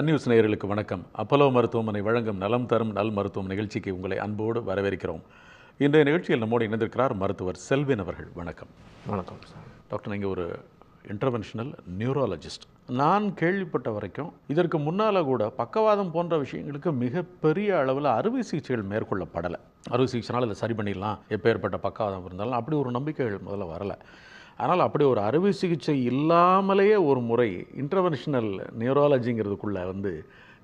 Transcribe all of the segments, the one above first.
Sun news நேயர்களுக்கு வணக்கம். Apollo மருத்துவமனை வழங்கும் நலம் தரும் நல் மருத்துவம் நிகழ்ச்சிக்கு உங்களை அன்போடு வரவேற்கிறோம். இன்றைய நிகழ்ச்சியில் நம்மோடு இணைந்திருக்கிறார் மருத்துவர் செல்வின் அவர்கள். வணக்கம். வணக்கம் சார். டாக்டர், நீங்கள் ஒரு இன்டர்வென்ஷனல் நியூராலஜிஸ்ட். நான் கேள்விப்பட்ட வரைக்கும் இதற்கு முன்னால் கூட பக்கவாதம் போன்ற விஷயங்களுக்கு மிகப்பெரிய அளவில் அறுவை சிகிச்சைகள் மேற்கொள்ளப்படலை. அறுவை சிகிச்சைனால் அதை சரி பண்ணிடலாம், எப்பேற்பட்ட பக்கவாதம் இருந்தாலும் அப்படி ஒரு நம்பிக்கைகள் முதல்ல வரலை. ஆனால் அப்படி ஒரு அறுவை சிகிச்சை இல்லாமலேயே ஒரு முறை இன்டர்வென்ஷனல் நியூராலஜிங்கிறதுக்குள்ளே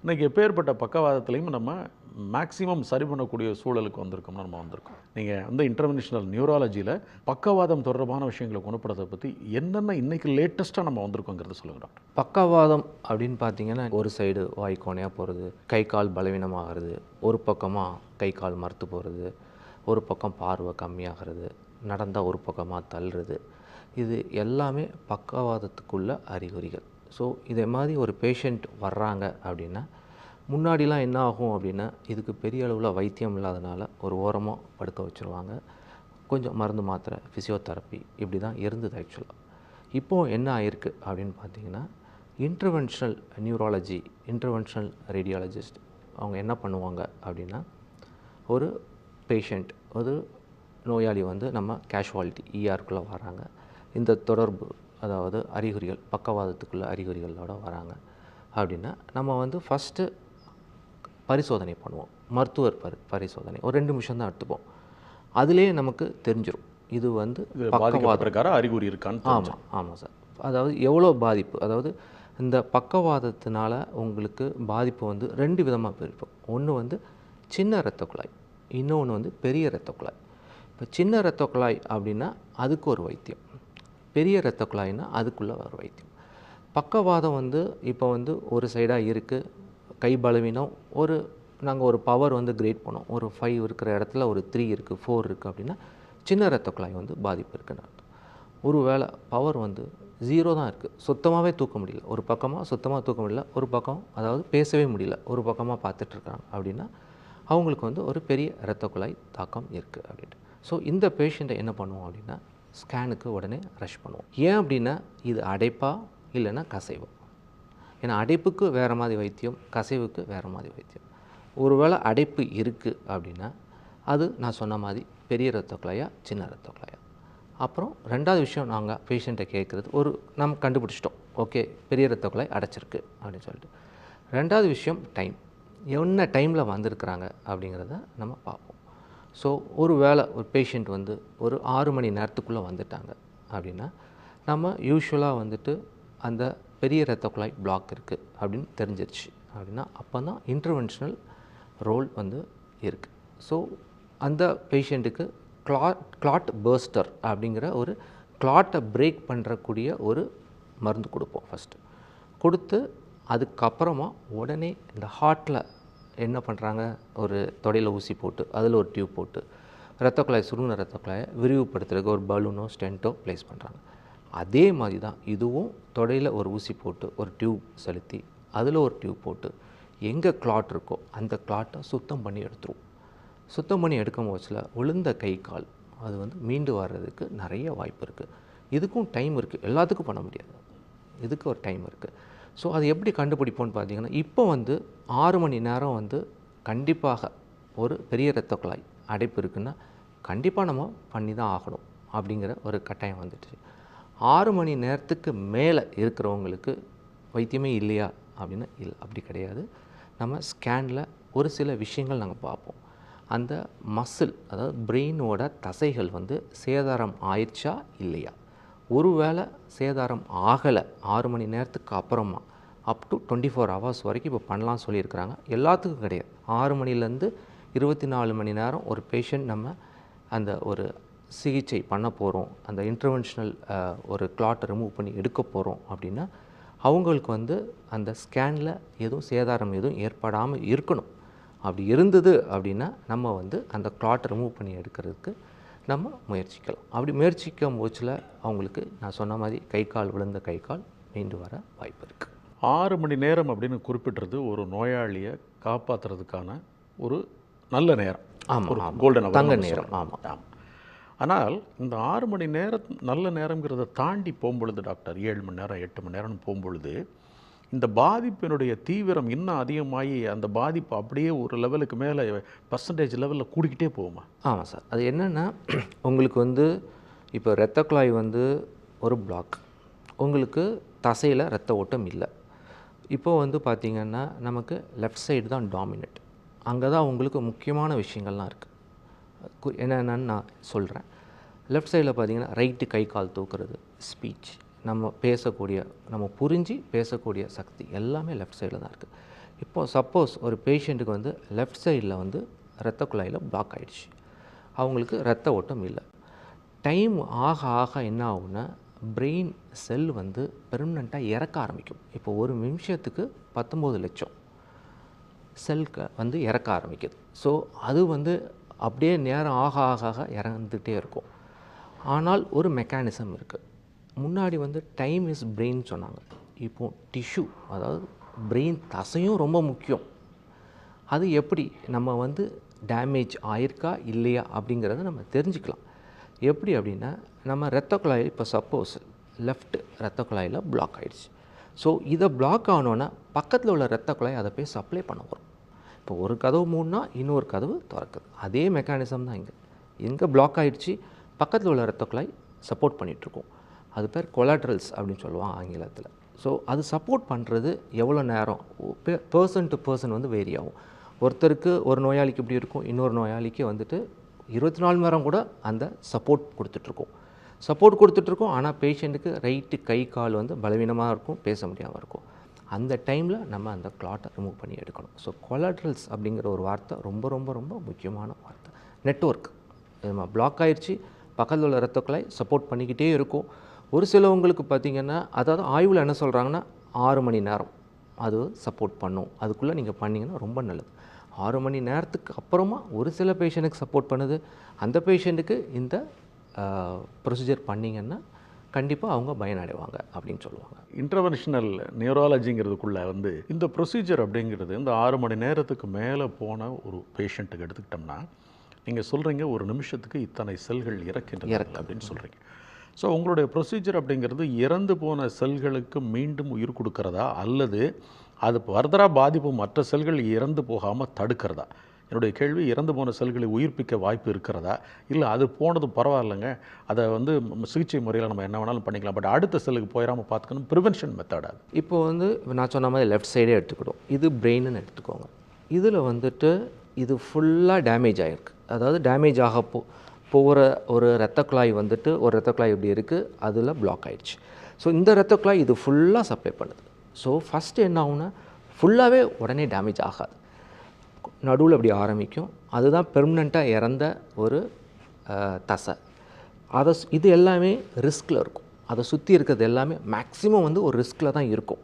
இன்றைக்கி எப்பேற்பட்ட பக்கவாதத்துலேயும் நம்ம மேக்ஸிமம் சரி பண்ணக்கூடிய சூழலுக்கு வந்திருக்கோம்னு நம்ம வந்திருக்கோம். நீங்கள் இன்டர்வென்ஷனல் நியூராலஜியில் பக்கவாதம் தொடர்பான விஷயங்களை குணப்படுறதை பற்றி என்னென்ன இன்றைக்கி லேட்டஸ்ட்டாக நம்ம வந்திருக்கோங்கிறத சொல்லுங்கள் டாக்டர். பக்கவாதம் அப்படின்னு பார்த்தீங்கன்னா, ஒரு சைடு வாய்க்கோணையாக போகிறது, கை கால் பலவீனமாகிறது, ஒரு பக்கமாக கை கால் மறுத்து போகிறது, ஒரு பக்கம் பார்வை கம்மியாகிறது, நடந்தால் ஒரு பக்கமாக தள்ளுறது, இது எல்லாமே பக்கவாதத்துக்குள்ள அறிகுறிகள். ஸோ இதே மாதிரி ஒரு பேஷண்ட் வர்றாங்க அப்படின்னா, முன்னாடிலாம் என்ன ஆகும் அப்படின்னா, இதுக்கு பெரிய அளவில் வைத்தியம் இல்லாதனால ஒரு ஓரமாக படுக்க வச்சுருவாங்க. கொஞ்சம் மருந்து மாத்திரை, ஃபிசியோதெரப்பி இப்படி தான் இருந்தது ஆக்சுவலாக. இப்போது என்ன ஆயிருக்கு அப்படின்னு பார்த்தீங்கன்னா, இன்டர்வென்ஷனல் நியூராலஜி, இன்டர்வென்ஷனல் ரேடியாலஜிஸ்ட் அவங்க என்ன பண்ணுவாங்க அப்படின்னா, ஒரு பேஷண்ட், ஒரு நோயாளி நம்ம கேஷுவாலிட்டி ERக்குள்ளே வராங்க. இந்த தொடர்பு, அதாவது அறிகுறிகள், பக்கவாதத்துக்குள்ள அறிகுறிகளோடு வராங்க அப்படின்னா, நம்ம ஃபஸ்ட்டு பரிசோதனை பண்ணுவோம். மருத்துவர் பரிசோதனை ஒரு 2 நிமிஷம் தான் எடுத்துப்போம். அதிலே நமக்கு தெரிஞ்சிடும் இது பக்கவாத அறிகுறி இருக்கான்னு. ஆமாம் சார். அதாவது எவ்வளோ பாதிப்பு, அதாவது இந்த பக்கவாதத்தினால உங்களுக்கு பாதிப்பு 2 விதமாக பிரிப்போம். ஒன்று சின்ன இரத்த குழாய், இன்னொன்று பெரிய இரத்த குழாய். இப்போ சின்ன இரத்த குழாய் அப்படின்னா அதுக்கு ஒரு வைத்தியம், பெரிய இரத்த குழாய்னா அதுக்குள்ளே ஒரு வைத்தியம். பக்கவாதம் இப்போ ஒரு சைடாக இருக்குது, கை பலவீனம், நாங்கள் ஒரு பவர் கிரேட் பண்ணோம். ஒரு 5 இருக்கிற இடத்துல ஒரு 3 இருக்குது, 4 இருக்குது அப்படின்னா சின்ன இரத்த குழாய் பாதிப்பு இருக்குன்னு அர்த்தம். ஒரு வேளை பவர் 0 தான் இருக்குது, சுத்தமாகவே தூக்க முடியல, ஒரு பக்கமாக சுத்தமாக தூக்க முடியல, ஒரு பக்கம் அதாவது பேசவே முடியல, ஒரு பக்கமாக பார்த்துட்ருக்காங்க அப்படின்னா அவங்களுக்கு ஒரு பெரிய இரத்த குழாய் தாக்கம் இருக்குது அப்படின்ட்டு. ஸோ இந்த பேஷண்ட்டை என்ன பண்ணுவோம் அப்படின்னா, ஸ்கேனுக்கு உடனே ரஷ் பண்ணுவோம். ஏன் அப்படின்னா, இது அடைப்பா இல்லைன்னா கசைவா? ஏன்னா அடைப்புக்கு வேறு மாதிரி வைத்தியம், கசைவுக்கு வேறு மாதிரி வைத்தியம். ஒருவேளை அடைப்பு இருக்குது அப்படின்னா அது நான் சொன்ன மாதிரி பெரிய இரத்த குழாயா சின்ன இரத்த குழாயா. அப்புறம் 2வது விஷயம், நாங்கள் பேஷண்ட்டை கேட்குறது, நம்ம கண்டுபிடிச்சிட்டோம், ஓகே பெரிய இரத்த குழாய் அடைச்சிருக்கு அப்படின்னு சொல்லிட்டு. 2வது விஷயம் டைம், என்ன டைமில் வந்திருக்கிறாங்க அப்படிங்கிறத நம்ம பார்ப்போம். ஸோ ஒரு வேளை ஒரு பேஷண்ட் ஒரு 6 மணி நேரத்துக்குள்ளே வந்துட்டாங்க அப்படின்னா, நம்ம யூஸ்வலாக அந்த பெரிய இரத்த குழாய் பிளாக் இருக்குது அப்படின்னு தெரிஞ்சிருச்சு அப்படின்னா, அப்போ தான் இன்டர்வென்ஷனல் ரோல் இருக்குது. ஸோ அந்த பேஷண்ட்டுக்கு கிளாட் பர்ஸ்டர் அப்படிங்கிற ஒரு கிளாட்டை பிரேக் பண்ணுறக்கூடிய ஒரு மருந்து கொடுப்போம் ஃபஸ்ட்டு. கொடுத்து அதுக்கப்புறமா உடனே இந்த ஹார்ட்டில் என்ன பண்ணுறாங்க, ஒரு தொடையில் ஊசி போட்டு அதில் ஒரு டியூப் போட்டு இரத்த குழாய், சுருங்கின இரத்த குழாயை விரிவுபடுத்துறதுக்கு ஒரு பலூனோ ஸ்டென்ட்டோ ப்ளேஸ் பண்ணுறாங்க. அதே மாதிரி தான் இதுவும் தொடையில் ஒரு ஊசி போட்டு ஒரு டியூப் செலுத்தி அதில் ஒரு டியூப் போட்டு எங்கே கிளாட் இருக்கோ அந்த கிளாட்டை சுத்தம் பண்ணி எடுத்துருவோம். சுத்தம் பண்ணி எடுக்கும் போச்சில் விழுந்த கை கால் அது மீண்டு வர்றதுக்கு நிறைய வாய்ப்பு இருக்குது. இதுக்கும் டைம் இருக்குது, எல்லாத்துக்கும் பண்ண முடியாது, இதுக்கு ஒரு டைம் இருக்குது. ஸோ அது எப்படி கண்டுபிடிப்போன்னு பார்த்தீங்கன்னா, இப்போ 6 மணி நேரம் கண்டிப்பாக ஒரு பெரிய இரத்த குழாய் அடைப்பு இருக்குன்னா கண்டிப்பாக நம்ம பண்ணி தான் ஆகணும் அப்படிங்கிற ஒரு கட்டாயம் வந்துடுச்சு. 6 மணி நேரத்துக்கு மேலே இருக்கிறவங்களுக்கு வைத்தியமே இல்லையா அப்படின்னா இல்லை, அப்படி கிடையாது. நம்ம ஸ்கேனில் ஒரு சில விஷயங்கள் நாங்கள் பார்ப்போம். அந்த மசில், அதாவது பிரெயினோட தசைகள் சேதாரம் ஆயிடுச்சா இல்லையா. ஒருவேளை சேதாரம் ஆகலை, 6 மணி நேரத்துக்கு அப்புறமா அப் டு 24 ஹவர்ஸ் வரைக்கும் இப்போ பண்ணலாம் சொல்லியிருக்கிறாங்க. எல்லாத்துக்கும் கிடையாது. 6 மணிலேருந்து 24 மணி நேரம் ஒரு பேஷண்ட் நம்ம அந்த ஒரு சிகிச்சை பண்ண போகிறோம், அந்த இன்டர்வென்ஷனல் ஒரு கிளாட்டை ரிமூவ் பண்ணி எடுக்க போகிறோம் அப்படின்னா அவங்களுக்கு அந்த ஸ்கேனில் எதுவும் சேதாரம் எதுவும் ஏற்படாமல் இருக்கணும். அப்படி இருந்தது அப்படின்னா நம்ம அந்த கிளாட்டை ரிமூவ் பண்ணி எடுக்கிறதுக்கு நம்ம முயற்சிக்கலாம். அப்படி முயற்சிக்கும் போச்சில் அவங்களுக்கு நான் சொன்ன மாதிரி கை கால், விழுந்த கை கால் மீண்டு வர வாய்ப்பு இருக்குது. 6 மணி நேரம் அப்படின்னு குறிப்பிட்றது ஒரு நோயாளியை காப்பாற்றுறதுக்கான ஒரு நல்ல நேரம். ஆமாம், ஒரு கோல்டன் தங்க நேரம். ஆமாம் ஆமாம். ஆனால் இந்த 6 மணி நேரம் நல்ல நேரங்கிறத தாண்டி போகும்பொழுது டாக்டர் 7 மணி நேரம் 8 மணி நேரம்னு போகும்பொழுது இந்த பாதிப்பினுடைய தீவிரம் இன்னும் அதிகமாகி அந்த பாதிப்பு அப்படியே ஒரு லெவலுக்கு மேலே பர்சன்டேஜ் லெவலில் கூடிக்கிட்டே போகுமா? ஆமாம் சார். அது என்னென்னா, உங்களுக்கு வந்து இப்போ இரத்த குழாய் வந்து ஒரு பிளாக், உங்களுக்கு தசையில் இரத்த ஓட்டம் இல்லை. இப்போ வந்து பார்த்திங்கன்னா நமக்கு லெஃப்ட் சைடு தான் டாமினேட். அங்கே தான் உங்களுக்கு முக்கியமான விஷயங்கள்லாம் இருக்குது. என்னென்னு நான் சொல்கிறேன். லெஃப்ட் சைடில் பார்த்திங்கன்னா ரைட்டு கை கால் தூக்குறது, ஸ்பீச், நம்ம பேசக்கூடிய, நம்ம புரிஞ்சு பேசக்கூடிய சக்தி எல்லாமே லெஃப்ட் சைடில் தான் இருக்குது. இப்போது சப்போஸ் ஒரு பேஷண்ட்டுக்கு வந்து லெஃப்ட் சைடில் வந்து இரத்த குழாயில் பிளாக் ஆகிடுச்சு, அவங்களுக்கு இரத்த ஓட்டம் இல்லை. டைம் ஆக ஆக என்ன ஆகும்னா பிரெயின் செல் வந்து பெர்மனண்ட்டாக இறக்க ஆரம்பிக்கும். இப்போ ஒரு நிமிஷத்துக்கு 19 லட்சம் செல்க்கு வந்து இறக்க ஆரம்பிக்குது. ஸோ அது வந்து அப்படியே நேரம் ஆக ஆக ஆக இறந்துகிட்டே இருக்கும். ஆனால் ஒரு மெக்கானிசம் இருக்குது. முன்னாடி வந்து டைம் இஸ் பிரெயின் சொன்னாங்க. இப்போது டிஷ்யூ, அதாவது பிரெயின் தசையும் ரொம்ப முக்கியம். அது எப்படி நம்ம வந்து டேமேஜ் ஆயிருக்கா இல்லையா அப்படிங்கிறத நம்ம தெரிஞ்சுக்கலாம். எப்படி அப்படின்னா, நம்ம இரத்த குழாயில் இப்போ சப்போஸ் லெஃப்ட் இரத்த குழாயில் பிளாக் ஆகிடுச்சு. ஸோ இதை பிளாக் ஆனோன்னா பக்கத்தில் உள்ள இரத்த குழாய் அதை போய் சப்ளை பண்ண வரும். இப்போ ஒரு கதவு மூடினா இன்னொரு கதவு திறக்குது. அதே மெக்கானிசம் தான் இங்கே. எங்கே பிளாக் ஆகிடுச்சு, பக்கத்தில் உள்ள இரத்த குழாய் சப்போர்ட் பண்ணிகிட்ருக்கோம். அது பேர் கொலாட்ரல்ஸ் அப்படின்னு சொல்லுவாங்க ஆங்கிலத்தில். ஸோ அது சப்போர்ட் பண்ணுறது எவ்வளோ நேரம் பர்சன் டு பர்சன் வந்து வேரி ஆகும். ஒருத்தருக்கு ஒரு நோயாளிக்கு இப்படி இருக்கும், இன்னொரு நோயாளிக்கு வந்துட்டு 24 மணி நேரம் கூட அந்த சப்போர்ட் கொடுத்துட்ருக்கோம். சப்போர்ட் கொடுத்துட்ருக்கோம். ஆனால் பேஷண்ட்டுக்கு ரைட்டு கை கால் வந்து பலவீனமாக இருக்கும், பேச முடியாமல் இருக்கும். அந்த டைமில் நம்ம அந்த கிளாட்டை ரிமூவ் பண்ணி எடுக்கணும். ஸோ கொலாட்ரல்ஸ் அப்படிங்கிற ஒரு வார்த்தை ரொம்ப ரொம்ப ரொம்ப முக்கியமான வார்த்தை. நெட்வொர்க் நம்ம பிளாக் ஆயிடுச்சு, பக்கத்தில் உள்ள இரத்த குழாய் சப்போர்ட் பண்ணிக்கிட்டே இருக்கும். ஒரு சிலவங்களுக்கு பார்த்திங்கன்னா, அதாவது ஆய்வில் என்ன சொல்கிறாங்கன்னா 6 மணி நேரம் அது சப்போர்ட் பண்ணும். அதுக்குள்ளே நீங்கள் பண்ணிங்கன்னா ரொம்ப நல்லது. 6 மணி நேரத்துக்கு அப்புறமா ஒரு சில பேஷண்ட்டுக்கு சப்போர்ட் பண்ணுது. அந்த பேஷண்ட்டுக்கு இந்த ப்ரொசீஜர் பண்ணிங்கன்னா கண்டிப்பாக அவங்க பயனடைவாங்க அப்படின்னு சொல்லுவாங்க. இன்டர்வென்ஷனல் நியூராலஜிங்கிறதுக்குள்ளே வந்து இந்த ப்ரொசீஜர் அப்படிங்கிறது இந்த 6 மணி நேரத்துக்கு மேலே போன ஒரு பேஷண்ட்டுக்கு எடுத்துக்கிட்டோம்னா, நீங்கள் சொல்கிறீங்க ஒரு நிமிஷத்துக்கு இத்தனை செல்கள் இறக்கின்றன அப்படின்னு சொல்கிறீங்க. ஸோ உங்களுடைய ப்ரொசீஜர் அப்படிங்கிறது இறந்து போன செல்களுக்கு மீண்டும் உயிர் கொடுக்கறதா, அல்லது அது ஃபர்தராக பாதிப்பு மற்ற செல்கள் இறந்து போகாமல் தடுக்கிறதா? என்னுடைய கேள்வி, இறந்து போன செல்களை உயிர்ப்பிக்க வாய்ப்பு இருக்கிறதா, இல்லை அது போனது பரவாயில்லைங்க, அதை வந்து சிகிச்சை முறையில் நம்ம என்ன வேணாலும் பண்ணிக்கலாம், பட் அடுத்த செல்லுக்கு போயிடாமல் பார்த்துக்கணும், ப்ரிவென்ஷன் மெத்தட் அது? இப்போ வந்து நான் சொன்ன மாதிரி லெஃப்ட் சைடே எடுத்துக்கிட்டோம். இது பிரெயின்னு எடுத்துக்கோங்க. இதில் வந்துட்டு இது ஃபுல்லாக டேமேஜ் ஆகிருக்கு. அதாவது டேமேஜ் ஆக போகிற ஒரு இரத்த குழாய் வந்துட்டு, ஒரு இரத்த குழாய் இப்படி இருக்குது, அதில் பிளாக் ஆகிடுச்சு. ஸோ இந்த இரத்த குழாய் இது ஃபுல்லாக சப்ளை பண்ணுது. ஸோ ஃபஸ்ட்டு என்ன ஆகுனா, ஃபுல்லாகவே உடனே டேமேஜ் ஆகாது, நடுவில் அப்படி ஆரம்பிக்கும். அதுதான் பெர்மனண்ட்டாக இறந்த ஒரு தசை. இது எல்லாமே ரிஸ்கில் இருக்கும். அதை சுற்றி இருக்கிறது எல்லாமே மேக்ஸிமம் வந்து ஒரு ரிஸ்கில் தான் இருக்கும்.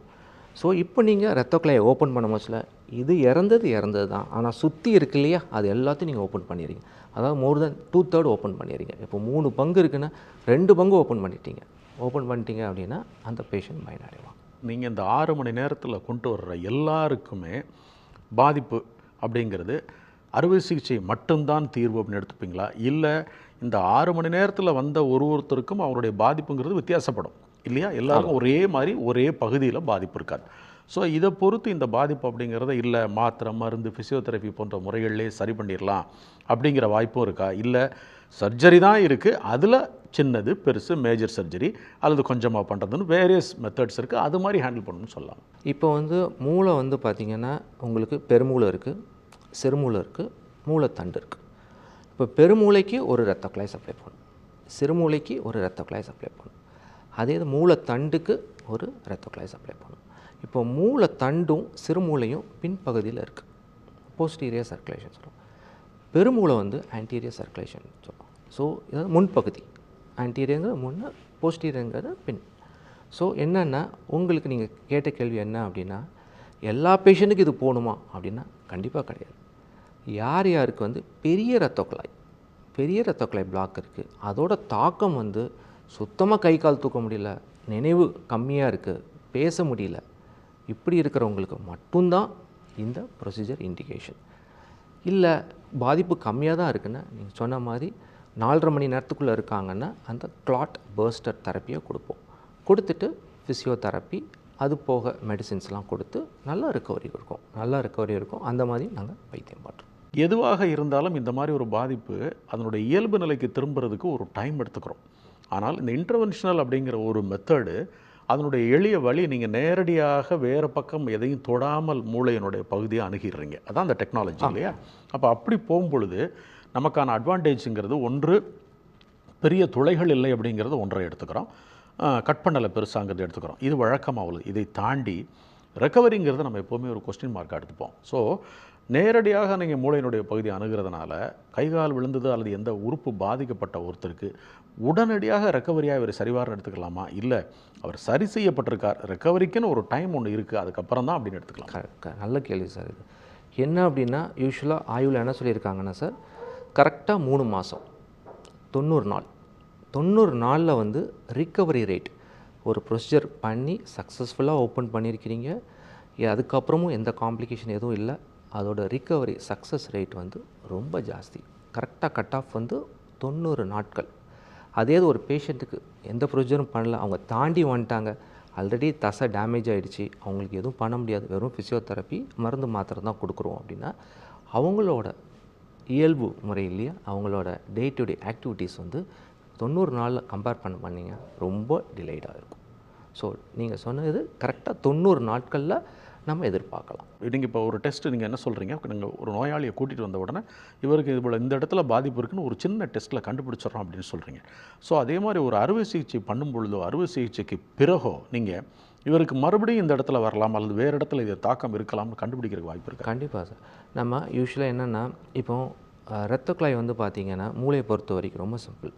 ஸோ இப்போ நீங்கள் இரத்த குழாயை ஓப்பன் பண்ண முச்சில் இது இறந்தது தான், ஆனால் சுற்றி இருக்கு இல்லையா, அது எல்லாத்தையும் நீங்கள் ஓப்பன் பண்ணிடுறீங்க. அதாவது மோர் தென் 2/3 ஓப்பன் பண்ணிடுறீங்க. இப்போ 3 பங்கு இருக்குன்னா 2 பங்கு ஓப்பன் பண்ணிட்டீங்க அப்படின்னா அந்த பேஷண்ட் பயனடைவாங்க. நீங்கள் இந்த 6 மணி நேரத்தில் கொண்டு வர்ற எல்லாருக்குமே பாதிப்பு அப்படிங்கிறது அறுவை சிகிச்சை மட்டும்தான் தீர்வு அப்படின்னு எடுத்துப்பீங்களா, இல்லை இந்த 6 மணி நேரத்தில் வந்த ஒருத்தருக்கும் அவருடைய பாதிப்புங்கிறது வித்தியாசப்படும் இல்லையா? எல்லாருக்கும் ஒரே மாதிரி ஒரே பகுதியில் பாதிப்பு இருக்காது. ஸோ இதை பொறுத்து இந்த பாதிப்பு அப்படிங்கிறத இல்லை மாத்திரை மருந்து ஃபிசியோதெரப்பி போன்ற முறைகள்லேயே சரி பண்ணிடலாம் அப்படிங்கிற வாய்ப்பும் இருக்கா, இல்லை சர்ஜரி தான் இருக்குது, அதில் சின்னது பெருசு மேஜர் சர்ஜரி அல்லது கொஞ்சமாக பண்ணுறதுன்னு வேரியஸ் மெத்தட்ஸ் இருக்குது, அது மாதிரி ஹேண்டில் பண்ணணும்னு சொல்லலாம்? இப்போ வந்து மூளை வந்து பார்த்திங்கன்னா உங்களுக்கு பெருமூளை இருக்குது, சிறுமூளை இருக்குது, மூளைத்தண்டு இருக்குது. இப்போ பெருமூளைக்கு ஒரு இரத்த குழாய் சப்ளை பண்ணும், சிறுமூளைக்கு ஒரு இரத்த குழாய் சப்ளை பண்ணும், அதே இது மூளைத்தண்டுக்கு ஒரு இரத்த குழாய் சப்ளை பண்ணும். இப்போ மூளைத்தண்டும் சிறுமூளையும் பின்பகுதியில் இருக்குது, போஸ்டீரியர் சர்க்குலேஷன் சொல்லுவோம். பெருமூளை வந்து ஆன்டீரியர் சர்க்குலேஷன் சொல்லுவோம். ஸோ இதாவது முன்பகுதி, ஆன்டீரியருங்கிறது முன்ன, போஸ்டீரியருங்கிறது பின். ஸோ என்னென்னா, உங்களுக்கு நீங்கள் கேட்ட கேள்வி என்ன அப்படின்னா, எல்லா பேஷண்ட்டுக்கும் இது போகணுமா அப்படின்னா கண்டிப்பாக கிடையாது. யார் யாருக்கு வந்து பெரிய இரத்த குழாய் பிளாக் இருக்குது, அதோட தாக்கம் வந்து சுத்தமாக கை கால் தூக்க முடியல, நினைவு கம்மியாக இருக்குது, பேச முடியல, இப்படி இருக்கிறவங்களுக்கு மட்டும்தான் இந்த ப்ரொசீஜர் இண்டிகேஷன். இல்லை பாதிப்பு கம்மியாக தான் இருக்குன்னா, நீங்கள் சொன்ன மாதிரி 4.5 மணி நேரத்துக்குள்ளே இருக்காங்கன்னா அந்த கிளாட் பர்ஸ்டர் தெரப்பியை கொடுப்போம். கொடுத்துட்டு ஃபிசியோதெரப்பி அது போக மெடிசின்ஸ்லாம் கொடுத்து நல்லா ரெக்கவரி இருக்கும். அந்த மாதிரி நாங்கள் வைத்தியம் பண்ணுறோம். எதுவாக இருந்தாலும் இந்த மாதிரி ஒரு பாதிப்பு அதனுடைய இயல்பு நிலைக்கு திரும்புறதுக்கு ஒரு டைம் எடுத்துக்கிறோம். ஆனால் இந்த இன்டர்வென்ஷனல் அப்படிங்கிற ஒரு மெத்தடு அதனுடைய எளிய வழி, நீங்கள் நேரடியாக வேறு பக்கம் எதையும் தொடாமல் மூளையினுடைய பகுதியை அணுகிடுறீங்க. அதான் அந்த டெக்னாலஜி இல்லையா? அப்போ அப்படி போகும்பொழுது நமக்கான அட்வான்டேஜுங்கிறது ஒன்று, பெரிய துளைகள் இல்லை அப்படிங்கிறது ஒன்றை எடுத்துக்கிறோம். கட் பண்ணலை பெருசாங்கிறது எடுத்துக்கிறோம். இது வழக்கமாக உள்ளது. இதை தாண்டி ரெக்கவரிங்கிறது நம்ம எப்போவுமே ஒரு கொஸ்டின் மார்க்காக எடுத்துப்போம். ஸோ நேரடியாக நீங்கள் மூளையினுடைய பகுதி அணுகிறதுனால கைகால் விழுந்தது அல்லது எந்த உறுப்பு பாதிக்கப்பட்ட ஒருத்தருக்கு உடனடியாக ரெக்கவரியாக இவர் சரிவாரம் எடுத்துக்கலாமா, இல்லை அவர் சரி செய்யப்பட்டிருக்கார், ரெக்கவரிக்குன்னு ஒரு டைம் ஒன்று இருக்குது, அதுக்கப்புறம் தான் அப்படின்னு எடுத்துக்கலாம்? நல்ல கேள்வி சார். இது என்ன அப்படின்னா, யூஸ்வலாக ஆய்வில் என்ன சொல்லியிருக்காங்கன்னா சார், கரெக்டாக 3 மாதம் 90 நாள் 90 நாளில் வந்து ரிக்கவரி ரேட், ஒரு ப்ரொசீஜர் பண்ணி சக்ஸஸ்ஃபுல்லாக ஓப்பன் பண்ணியிருக்கிறீங்க, அதுக்கப்புறமும் எந்த காம்ப்ளிகேஷன் எதுவும் இல்லை, அதோட ரிக்கவரி சக்ஸஸ் ரேட் வந்து ரொம்ப ஜாஸ்தி. கரெக்டாக கட் ஆஃப் வந்து 90 நாட்கள். அதே ஒரு பேஷண்ட்டுக்கு எந்த ப்ரொசீஜரும் பண்ணல, அவங்க தாண்டி வந்துட்டாங்க, ஆல்ரெடி தசை டேமேஜ் ஆகிடுச்சு, அவங்களுக்கு எதுவும் பண்ண முடியாது, வெறும் ஃபிசியோதெரப்பி மருந்து மாத்திரை தான் கொடுக்குறோம் அப்படின்னா, அவங்களோட இயல்பு முறை இல்லையா, அவங்களோட டே டு டே ஆக்டிவிட்டீஸ் வந்து 90 நாளில் கம்பேர் பண்ணிங்க ரொம்ப டிலேடாக இருக்கும். ஸோ நீங்கள் சொன்னது கரெக்டாக 90 நாட்களில் நம்ம எதிர்பார்க்கலாம். நீங்கள் இப்போ ஒரு டெஸ்ட்டு நீங்கள் என்ன சொல்கிறீங்க, நீங்கள் ஒரு நோயாளியை கூட்டிகிட்டு வந்த உடனே இவருக்கு இது போல் இந்த இடத்துல பாதிப்பு இருக்குன்னு ஒரு சின்ன டெஸ்ட்டில் கண்டுபிடிச்சிடறோம் அப்படின்னு சொல்கிறீங்க. ஸோ அதே மாதிரி ஒரு அறுவை சிகிச்சை பண்ணும் பொழுதோ அறுவை சிகிச்சைக்கு பிறகோ நீங்கள் இவருக்கு மறுபடியும் இந்த இடத்துல வரலாம் அல்லது வேறு இடத்துல இது தாக்கம் இருக்கலாம்னு கண்டுபிடிக்கிறதுக்கு வாய்ப்பு இருக்குது? கண்டிப்பாக சார். நம்ம யூஸ்வலாக என்னென்னா, இப்போ இரத்த குழாய் வந்து பார்த்திங்கன்னா மூளையை பொறுத்த வரைக்கும் ரொம்ப சிம்பிள்.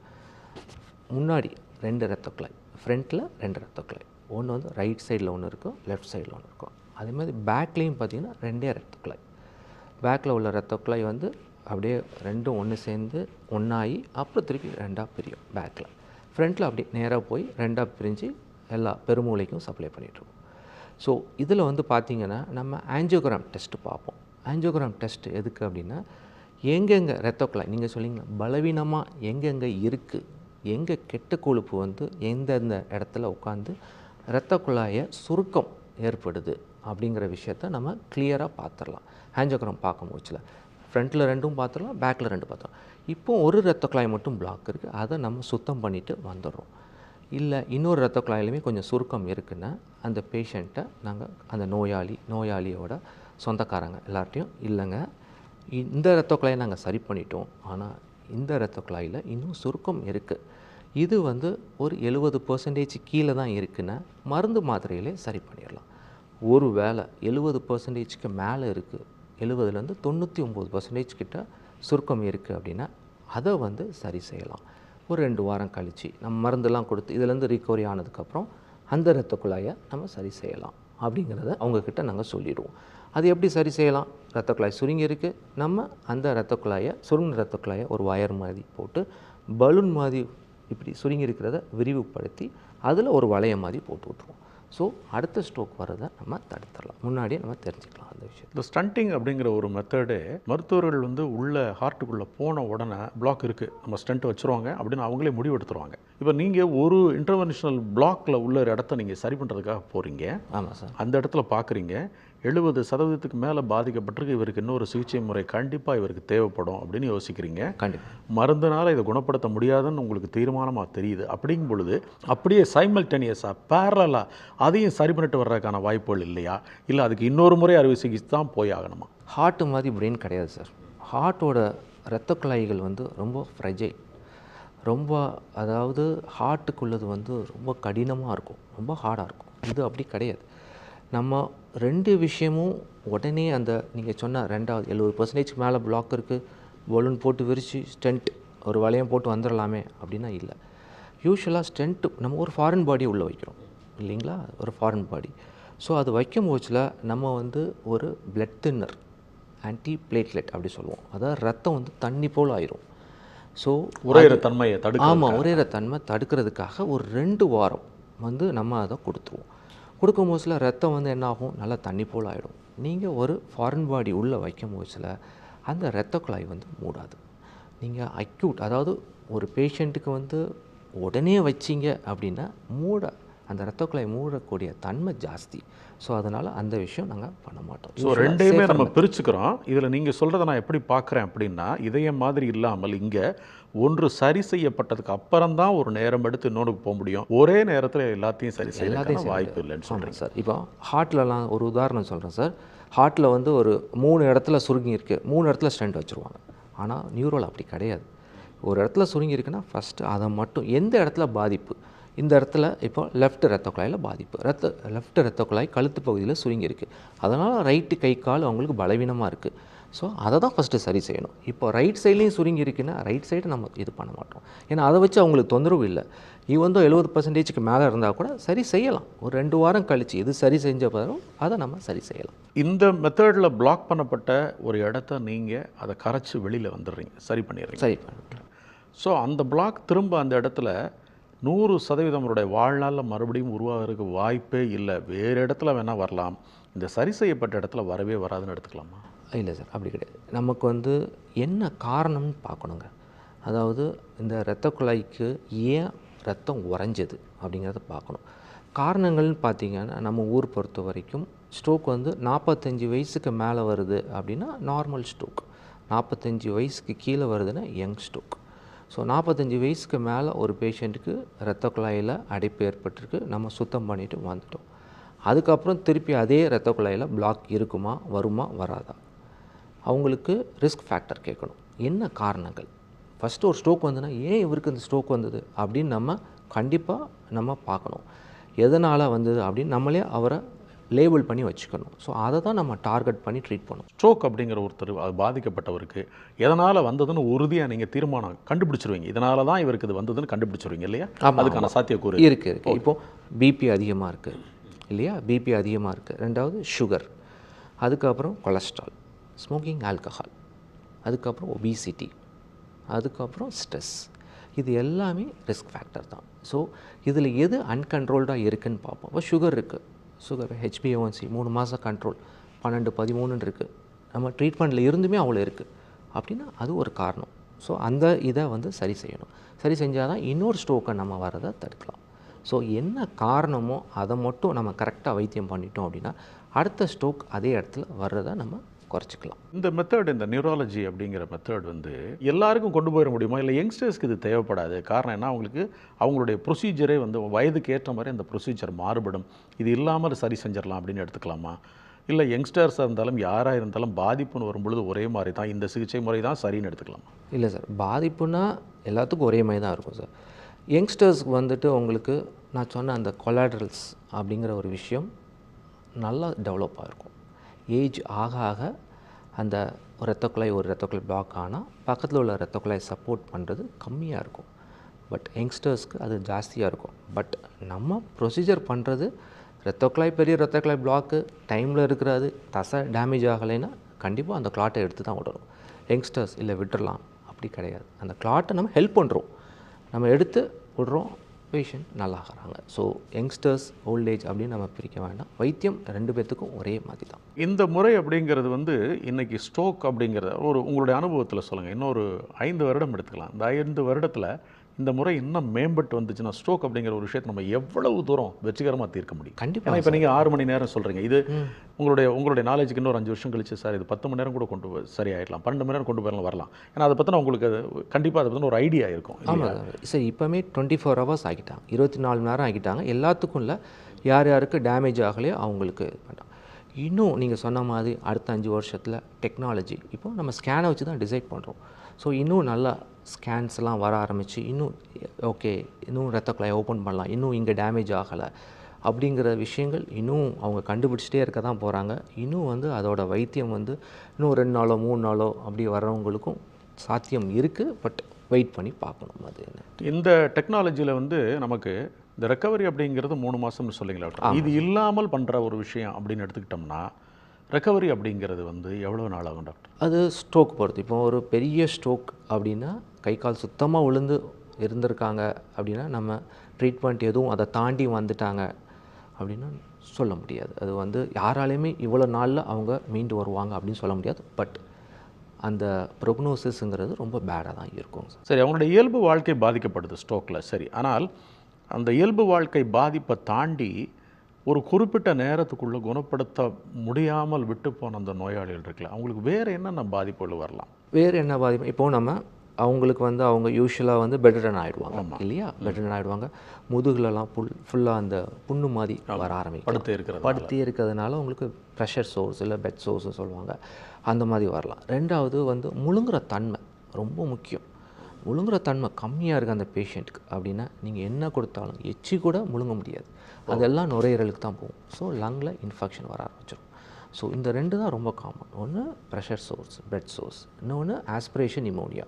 முன்னாடி 2 இரத்த குழாய், ஃப்ரண்ட்டில் 2 இரத்த குழாய், ஒன்று வந்து ரைட் சைடில் ஒன்று இருக்கும், லெஃப்ட் சைடில் ஒன்று இருக்கும். அதே மாதிரி பேக்லேயும் பார்த்திங்கன்னா 2 இரத்த குழாய். பேக்கில் உள்ள இரத்த குழாய் வந்து அப்படியே ரெண்டும் ஒன்று சேர்ந்து ஒன்றாகி அப்புறம் திருப்பி 2ஆக பிரியும் பேக்கில். ஃப்ரண்ட்டில் அப்படியே நேராக போய் 2ஆக பிரிஞ்சு எல்லா பெருமூளைக்கும் சப்ளை பண்ணிகிட்ருக்கோம். ஸோ இதில் வந்து பார்த்திங்கன்னா நம்ம ஆஞ்சியோகிராம் டெஸ்ட்டு பார்ப்போம். ஆஞ்சியோகிராம் டெஸ்ட்டு எதுக்கு அப்படின்னா, எங்கெங்கே இரத்த குழாய் நீங்கள் சொல்லிங்கன்னா பலவீனமாக எங்கெங்கே இருக்குது, எங்கே கெட்ட கொழுப்பு வந்து எந்தெந்த இடத்துல உட்காந்து இரத்த குழாயை சுருக்கம் ஏற்படுது அப்படிங்கிற விஷயத்த நம்ம கிளியராக பார்த்துடலாம். ஆஞ்சியோகிராம் பார்க்கும் போச்சில் ஃப்ரண்ட்டில் 2ம் பார்த்துடலாம், பேக்கில் 2 பார்த்துடலாம். இப்போது ஒரு இரத்த குழாய் மட்டும் பிளாக் இருக்குது, அதை நம்ம சுத்தம் பண்ணிவிட்டு வந்துடுறோம். இல்லை இன்னொரு இரத்த குழாயிலுமே கொஞ்சம் சுருக்கம் இருக்குன்னா அந்த பேஷண்ட்டை நாங்கள் அந்த நோயாளியோட சொந்தக்காரங்க எல்லார்ட்டையும், இல்லைங்க இந்த இரத்த குழாயை நாங்கள் சரி பண்ணிட்டோம், ஆனால் இந்த இரத்த குழாயில் இன்னும் சுருக்கம் இருக்குது, இது வந்து ஒரு 70% கீழே தான் இருக்குன்னா மருந்து மாத்திரையிலே சரி பண்ணிடலாம். ஒரு வேளை 70%க்கு மேலே இருக்குது, 70லேருந்து 99% கிட்ட சுருக்கம் இருக்குது அப்படின்னா அதை வந்து சரி செய்யலாம். ஒரு 2 வாரம் கழித்து நம்ம மருந்தெல்லாம் கொடுத்து இதிலேருந்து ரிகவரி ஆனதுக்கப்புறம் அந்த இரத்த குழாயை நம்ம சரி செய்யலாம் அப்படிங்கிறத அவங்கக்கிட்ட நாங்கள் சொல்லிடுவோம். அது எப்படி சரி செய்யலாம்? இரத்த குழாய் சுருங்கி இருக்குது, நம்ம அந்த இரத்த குழாயை சுருங்கின இரத்த குழாயை ஒரு வயர் மாதிரி போட்டு பலூன் மாதிரி இப்படி சுருங்கி இருக்கிறத விரிவுபடுத்தி அதில் ஒரு வளையம் மாதிரி போட்டு விட்ருவோம். ஸோ அடுத்த ஸ்ட்ரோக் வரதை நம்ம தடுத்துடலாம், முன்னாடியே நம்ம தெரிஞ்சுக்கலாம் அந்த விஷயம். இந்த ஸ்டண்டிங் அப்படிங்கிற ஒரு மெத்தடு மருத்துவர்கள் வந்து உள்ள ஹார்ட்டுக்குள்ளே போன உடனே பிளாக் இருக்குது நம்ம ஸ்டண்ட் வச்சுருவாங்க அப்படின்னு அவங்களே முடிவெடுத்துருவாங்க. இப்போ நீங்கள் ஒரு இன்டர்வென்ஷனல் பிளாக்கில் உள்ள இடத்த நீங்கள் சரி பண்ணுறதுக்காக போகிறீங்க. ஆமாம் சார். அந்த இடத்துல பார்க்குறீங்க 70% மேலே பாதிக்கப்பட்டிருக்கு, இவருக்கு இன்னொரு சிகிச்சை முறை கண்டிப்பாக இவருக்கு தேவைப்படும் அப்படின்னு யோசிக்கிறீங்க. கண்டிப்பாக மருந்துனால் இதை குணப்படுத்த முடியாதுன்னு உங்களுக்கு தீர்மானமாக தெரியுது. அப்படிங்கும் பொழுது அப்படியே சைமல்டேனியஸாக பேரலாக அதையும் சரி பண்ணிட்டு வர்றதுக்கான வாய்ப்புகள் இல்லையா, இல்லை அதுக்கு இன்னொரு முறை அறுவை சிகிச்சை தான் போய் ஆகணுமா? ஹார்ட்டு மாதிரி பிரெயின் கிடையாது சார். ஹார்ட்டோட இரத்த குழாய்கள் வந்து ரொம்ப ஃப்ரெஜைல், ரொம்ப அதாவது ஹார்ட்டுக்குள்ளது வந்து ரொம்ப கடினமாக இருக்கும், ரொம்ப ஹார்டாக இருக்கும். இது அப்படி கிடையாது. நம்ம 2 விஷயமும் உடனே அந்த நீங்கள் சொன்ன 2வது 70% மேலே பிளாக் இருக்குது, பலூன் போட்டு விரித்து ஸ்டென்ட் ஒரு வளையம் போட்டு வந்துடலாமே அப்படின்னா இல்லை. யூஸ்வலாக ஸ்டென்ட்டு நம்ம ஒரு ஃபாரின் பாடி உள்ளே வைக்கிறோம் இல்லைங்களா, ஒரு ஃபாரின் பாடி. ஸோ அது வைக்கும் போச்சில் நம்ம வந்து ஒரு பிளட் தின்னர், ஆன்டி பிளேட்லெட் அப்படி சொல்லுவோம், அதாவது ரத்தம் வந்து தண்ணி போல் ஆயிரும். ஸோ உரையிற தன்மையை தடுக்க, ஆமாம், உரையிற தன்மை தடுக்கிறதுக்காக ஒரு 2 வாரம் வந்து நம்ம அதை கொடுத்துருவோம். கொடுக்கும் போச்சில் ரத்தம் வந்து என்ன ஆகும், நல்லா தண்ணி போல் ஆகிடும். நீங்கள் ஒரு ஃபாரின் பாடி உள்ளே வைக்கும் போச்சில் அந்த இரத்த குழாய் வந்து மூடாது. நீங்கள் அக்யூட், அதாவது ஒரு பேஷண்ட்டுக்கு வந்து உடனே வச்சிங்க அப்படின்னா அந்த இரத்த குழாய் மூடக்கூடிய தன்மை ஜாஸ்தி. ஸோ அதனால் அந்த விஷயம் நாங்கள் பண்ண மாட்டோம். ஸோ ரெண்டையுமே நம்ம பிரிச்சுக்கிறோம். இதில் நீங்கள் சொல்கிறத நான் எப்படி பார்க்குறேன் அப்படின்னா, இதயம் மாதிரி இல்லாமல் இங்கே ஒன்று சரி செய்யப்பட்டதுக்கு அப்புறம் தான் ஒரு நேரம் எடுத்து இன்னொன்றுக்கு போக முடியும். ஒரே நேரத்தில் எல்லாத்தையும் சரி செய்ய வாய்ப்பு இல்லைன்னு சொல்கிறேன் சார். இப்போ ஹார்ட்லலாம் ஒரு உதாரணம் சொல்கிறேன் சார். ஹார்ட்டில் வந்து ஒரு 3 இடத்துல சுருங்கி இருக்குது, 3 இடத்துல ஸ்டென்ட் வச்சுருவாங்க. ஆனால் நியூரோவில் அப்படி கிடையாது. ஒரு இடத்துல சுருங்கி இருக்குன்னா ஃபஸ்ட்டு அதை மட்டும் எந்த இடத்துல பாதிப்பு, இந்த இடத்துல இப்போ லெஃப்ட் இரத்த குழாயில் பாதிப்பு, லெஃப்ட் இரத்த குழாய் கழுத்து பகுதியில் சுருங்கி இருக்குது, அதனால் ரைட்டு கை கால் அவங்களுக்கு பலவீனமாக இருக்குது. ஸோ அதை தான் ஃபஸ்ட்டு சரி செய்யணும். இப்போ ரைட் சைட்லேயும் சுருங்கி இருக்குன்னா ரைட் சைடு நம்ம இது பண்ண மாட்டோம். ஏன்னா அதை வச்சு அவங்களுக்கு தொந்தரவு இல்லை. ஈவன் 70% மேலே இருந்தால் கூட சரி செய்யலாம். ஒரு 2 வாரம் கழித்து இது சரி செஞ்ச பிறகு அதை நம்ம சரி செய்யலாம். இந்த மெத்தடில் பிளாக் பண்ணப்பட்ட ஒரு இடத்த நீங்கள் அதை கரைச்சி வெளியில் வந்துடுறீங்க, சரி பண்ணிடுறீங்க. சரி பண்ணிக்கலாம். ஸோ அந்த பிளாக் திரும்ப அந்த இடத்துல 100% அவருடைய வாழ்நாளில் மறுபடியும் உருவாகிறதுக்கு வாய்ப்பே இல்லை. வேறு இடத்துல வேணால் வரலாம், இந்த சரி செய்யப்பட்ட இடத்துல வரவே வராதுன்னு எடுத்துக்கலாமா? இல்லை சார், அப்படி கிடையாது. நமக்கு வந்து என்ன காரணம்னு பார்க்கணுங்க. அதாவது இந்த இரத்த குழாய்க்கு ஏன் ரத்தம் உறைஞ்சது அப்படிங்கிறத பார்க்கணும். காரணங்கள்னு பார்த்தீங்கன்னா, நம்ம ஊர் பொறுத்த வரைக்கும் ஸ்ட்ரோக் வந்து 45 வயசுக்கு மேலே வருது அப்படின்னா நார்மல் ஸ்ட்ரோக், 45 வயசுக்கு கீழே வருதுன்னா யங் ஸ்ட்ரோக். ஸோ 45 வயசுக்கு மேலே ஒரு பேஷண்ட்டுக்கு இரத்த குழாயில் அடைப்பு ஏற்பட்டிருக்கு, நம்ம சுத்தம் பண்ணிவிட்டு வந்துட்டோம். அதுக்கப்புறம் திருப்பி அதே இரத்த குழாயில் பிளாக் இருக்குமா, வருமா, வராதா, அவங்களுக்கு ரிஸ்க் ஃபேக்டர் கேட்கணும். என்ன காரணங்கள், ஃபஸ்ட்டு ஒரு ஸ்ட்ரோக் வந்ததுன்னா ஏன் இவருக்கு இந்த ஸ்ட்ரோக் வந்தது அப்படின்னு நம்ம கண்டிப்பாக நம்ம பார்க்கணும். எதனால் வந்தது அப்படின்னு நம்மளே அவரை லேபிள் பண்ணி வச்சுக்கணும். ஸோ அதை தான் நம்ம டார்கெட் பண்ணி ட்ரீட் பண்ணணும். ஸ்ட்ரோக் அப்படிங்கிற ஒருத்தர் அது பாதிக்கப்பட்டவருக்கு எதனால் வந்ததுன்னு உறுதியாக நீங்கள் தீர்மானம் கண்டுபிடிச்சிருவீங்க. இதனால தான் இவருக்கு இது வந்ததுன்னு கண்டுபிடிச்சிருவீங்க இல்லையா? அதுக்கான சாத்தியக்கூறு இருக்குது. இப்போது பிபி அதிகமாக இருக்குது இல்லையா, பிபி அதிகமாக இருக்குது. ரெண்டாவது சுகர், அதுக்கப்புறம் கொலஸ்ட்ரால், ஸ்மோக்கிங், ஆல்கஹால், அதுக்கப்புறம் ஒபிசிட்டி, அதுக்கப்புறம் ஸ்ட்ரெஸ், இது எல்லாமே ரிஸ்க் ஃபேக்டர் தான். ஸோ இதில் எது அன்கண்ட்ரோல்டாக இருக்குதுன்னு பார்ப்போம். இப்போ சுகர் இருக்குது, சுகர் HbA1c 3 மாதம் கண்ட்ரோல் 12, 13 இருக்குது, நம்ம ட்ரீட்மெண்ட்டில் இருந்துமே அவ்வளோ இருக்குது அப்படின்னா அது ஒரு காரணம். ஸோ அந்த இதை வந்து சரி செய்யணும். சரி செஞ்சால் தான் இன்னொரு ஸ்ட்ரோக்கை நம்ம வரதை தடுக்கலாம். ஸோ என்ன காரணமோ அதை மட்டும் நம்ம கரெக்டாக வைத்தியம் பண்ணிட்டோம் அப்படின்னா அடுத்த ஸ்ட்ரோக் அதே இடத்துல வர்றதை நம்ம குறைச்சிக்கலாம். இந்த மெத்தட், இந்த நியூராலஜி அப்படிங்கிற மெத்தட் வந்து எல்லாருக்கும் கொண்டு போயிட முடியுமா, இல்லை யங்ஸ்டர்ஸ்க்கு இது தேவைப்படாது? காரணம் என்ன, அவங்களுடைய ப்ரொசீஜரே வந்து வயதுக்கு ஏற்ற மாதிரி அந்த ப்ரொசீஜர் மாறுபடும், இது இல்லாமல் சரி செஞ்சிடலாம் அப்படின்னு எடுத்துக்கலாமா? இல்லை யங்ஸ்டர்ஸாக இருந்தாலும் யாராக இருந்தாலும் பாதிப்புன்னு வரும்பொழுது ஒரே மாதிரி தான் இந்த சிகிச்சை முறை தான் சரின்னு எடுத்துக்கலாமா? இல்லை சார், பாதிப்புனா எல்லாத்துக்கும் ஒரே மாதிரி தான் இருக்கும் சார். யங்ஸ்டர்ஸ்க்கு வந்துட்டு உங்களுக்கு நான் சொன்ன அந்த கொலாட்ரல்ஸ் அப்படிங்கிற ஒரு விஷயம் நல்லா டெவலப் ஆகிருக்கும். ஏஜ் ஆக ஆக அந்த ஒரு இரத்த குழாய் பிளாக் ஆனால் பக்கத்தில் உள்ள இரத்த குழாய் சப்போர்ட் பண்ணுறது கம்மியாக இருக்கும். பட் யங்ஸ்டர்ஸ்க்கு அது ஜாஸ்தியாக இருக்கும். பட் நம்ம ப்ரொசீஜர் பண்ணுறது பெரிய இரத்த குழாய் பிளாக்கு டைமில் இருக்கிறது, தசை டேமேஜ் ஆகலைன்னா கண்டிப்பாக அந்த கிளாட்டை எடுத்து தான் விடணும். யங்ஸ்டர்ஸ் இல்லை விட்டுடலாம் அப்படி கிடையாது. அந்த கிளாட்டை நம்ம ஹெல்ப் பண்ணுறோம், நம்ம எடுத்து விடுறோம், பேஷண்ட் நல்லாகிறாங்க. ஸோ யங்ஸ்டர்ஸ், ஓல்டேஜ் அப்படின்னு நம்ம பிரிக்க வேண்டாம். வைத்தியம் 2 பேர்த்துக்கும் ஒரே மாதிரி தான். இந்த முறை அப்படிங்கிறது வந்து இன்றைக்கி ஸ்ட்ரோக் அப்படிங்கிறத உங்களுடைய அனுபவத்தில் சொல்லுங்கள். இன்னொரு 5 வருடம் எடுத்துக்கலாம். இந்த 5 வருடத்தில் இந்த முறை இன்னும் மேம்பட்டு வந்துச்சுன்னா ஸ்ட்ரோக் அப்படிங்கிற ஒரு விஷயத்தை நம்ம எவ்வளவு தூரம் வெற்றிகரமாக தீர்க்க முடியும்? கண்டிப்பாக. இப்போ நீங்கள் 6 மணி நேரம் சொல்கிறீங்க, இது உங்களுடைய நாலேஜுக்கு இன்னொரு 5 வருஷம் கழிச்சு சார் இது 10 மணி நேரம் கூட சரியாயிடலாம், 12 மணி நேரம் கொண்டு போயிடலாம் வரலாம். ஏன்னா அதை பற்றின உங்களுக்கு கண்டிப்பாக அதை பற்றின ஒரு ஐடியா இருக்கும். ஆமாம் சார், இப்போமே 24 ஹவர்ஸ் ஆகிட்டாங்க, 24 மணி நேரம் ஆகிட்டாங்க. எல்லாத்துக்கும் இல்லை, யார் யாருக்கு டேமேஜ் ஆகலையோ அவங்களுக்கு வேண்டாம். இன்னும் நீங்கள் சொன்ன மாதிரி அடுத்த 5 வருஷத்தில் டெக்னாலஜி இப்போ நம்ம ஸ்கேனை வச்சு தான் டிசைட் பண்ணுறோம். ஸோ இன்னும் நல்லா ஸ்கேன்ஸ்லாம் வர ஆரம்பித்து இன்னும் ஓகே, இன்னும் இரத்த குழாயை ஓப்பன் பண்ணலாம், இன்னும் இங்கே டேமேஜ் ஆகலை அப்படிங்கிற விஷயங்கள் இன்னும் அவங்க கண்டுபிடிச்சிட்டே இருக்க தான் போகிறாங்க. இன்னும் வந்து அதோட வைத்தியம் வந்து இன்னும் 2 நாளோ 3 நாளோ அப்படி வர்றவங்களுக்கும் சாத்தியம் இருக்குது. பட் வெயிட் பண்ணி பார்க்கணும். அது என்ன, இந்த டெக்னாலஜியில் வந்து நமக்கு இந்த ரெக்கவரி அப்படிங்கிறது 3 மாதம்னு சொல்லிங்களா டாக்டர்? இது இல்லாமல் பண்ணுற ஒரு விஷயம் அப்படின்னு எடுத்துக்கிட்டோம்னா ரெக்கவரி அப்படிங்கிறது வந்து எவ்வளோ நாள் ஆகும் டாக்டர்? அது ஸ்ட்ரோக் பொறுத்து. இப்போ ஒரு பெரிய ஸ்ட்ரோக் அப்படின்னா கை கால் சுத்தமாக விழுந்து இருந்திருக்காங்க அப்படின்னா நம்ம ட்ரீட்மெண்ட் எதுவும் அதை தாண்டி வந்துட்டாங்க அப்படின்னா சொல்ல முடியாது. அது வந்து யாராலையுமே இவ்வளோ நாளில் அவங்க மீண்டு வருவாங்க அப்படின்னு சொல்ல முடியாது. பட் அந்த ப்ரொக்னோசிஸ்ங்கிறது ரொம்ப பேடாக தான் இருக்கும். சரி, அவங்களுடைய இயல்பு வாழ்க்கை பாதிக்கப்படுது ஸ்ட்ரோக்கில். சரி, ஆனால் அந்த இயல்பு வாழ்க்கை பாதிப்பை தாண்டி ஒரு குறிப்பிட்ட நேரத்துக்குள்ளே குணப்படுத்த முடியாமல் விட்டு போன அந்த நோயாளிகள் இருக்குல்ல, அவங்களுக்கு வேறு என்னென்ன பாதிப்புகள் வரலாம்? வேறு என்ன பாதிப்பு? இப்போது நம்ம அவங்களுக்கு வந்து அவங்க யூஸ்வலாக வந்து பெட்டர்டன் ஆகிடுவாங்க இல்லையா? பெட்டர்டன் ஆகிடுவாங்க. முதுகுலலாம் ஃபுல்லாக அந்த புண்ணு மாதிரி வர ஆரம்பிக்கும். படுத்தே இருக்கிறதுனால உங்களுக்கு ப்ரெஷர் சோர்ஸ் இல்லை பெட் சோர்ஸ்னு சொல்லுவாங்க, அந்த மாதிரி வரலாம். ரெண்டாவது வந்து முழுங்குற தன்மை ரொம்ப முக்கியம். முழுங்குற தன்மை கம்மியாக இருக்குது அந்த பேஷண்ட்டுக்கு அப்படின்னா நீங்கள் என்ன கொடுத்தாலும் எச்சி கூட முழுங்க முடியாது. அதெல்லாம் நுரையீரலுக்கு தான் போகும். ஸோ லங்கில் இன்ஃபெக்ஷன் வர ஆரம்பிச்சிடும். ஸோ இந்த ரெண்டு தான் ரொம்ப காமன். ஒன்று ப்ரெஷர் சோர்ஸ், பிளட் சோர்ஸ், இன்னொன்று ஆஸ்பிரேஷன் நிமோனியா.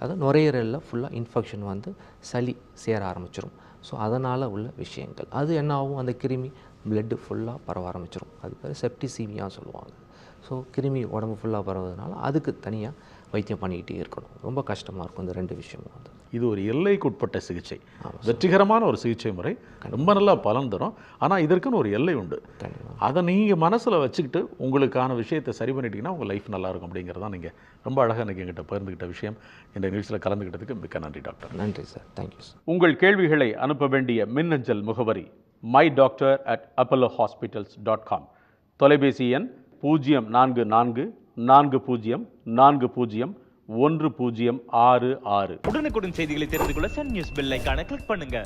அது நுரையீரலில் ஃபுல்லாக இன்ஃபெக்ஷன் வந்து சளி சேர ஆரம்பிச்சிடும். ஸோ அதனால் உள்ள விஷயங்கள் அது என்ன ஆகும், அந்த கிருமி பிளட்டு ஃபுல்லாக பரவ ஆரம்பிச்சிடும். அது பேர் செப்டிசீமியான்னு சொல்லுவாங்க. ஸோ கிருமி உடம்பு ஃபுல்லாக பரவுறதுனால அதுக்கு தனியாக வைத்தியம் பண்ணிக்கிட்டே இருக்கணும். ரொம்ப கஷ்டமாக இருக்கும் இந்த ரெண்டு விஷயமும் வந்து. இது ஒரு எல்லைக்குட்பட்ட சிகிச்சை, வெற்றிகரமான ஒரு சிகிச்சை முறை, ரொம்ப நல்லா பலன் தரும். ஆனால் இதற்குன்னு ஒரு எல்லை உண்டு. அதை நீங்கள் மனசில் வச்சுக்கிட்டு உங்களுக்கான விஷயத்தை சரி பண்ணிட்டீங்கன்னா உங்கள் லைஃப் நல்லாயிருக்கும் அப்படிங்கிறதான் நீங்கள் ரொம்ப அழகாக எனக்கு எங்கிட்ட பகிர்ந்துக்கிட்ட விஷயம். இந்த நிகழ்ச்சியில் கலந்துக்கிட்டதுக்கு மிக்க நன்றி டாக்டர். நன்றி சார், தேங்க்யூ சார். உங்கள் கேள்விகளை அனுப்ப வேண்டிய மின்னஞ்சல் முகவரி mydoctor@apollohospitals.com. தொலைபேசி எண் 044404040166. உடனுக்குடன் செய்திகளை தெரிந்து கொள்ள சன் நியூஸ் பெல் ஐகானை கிளிக் பண்ணுங்க.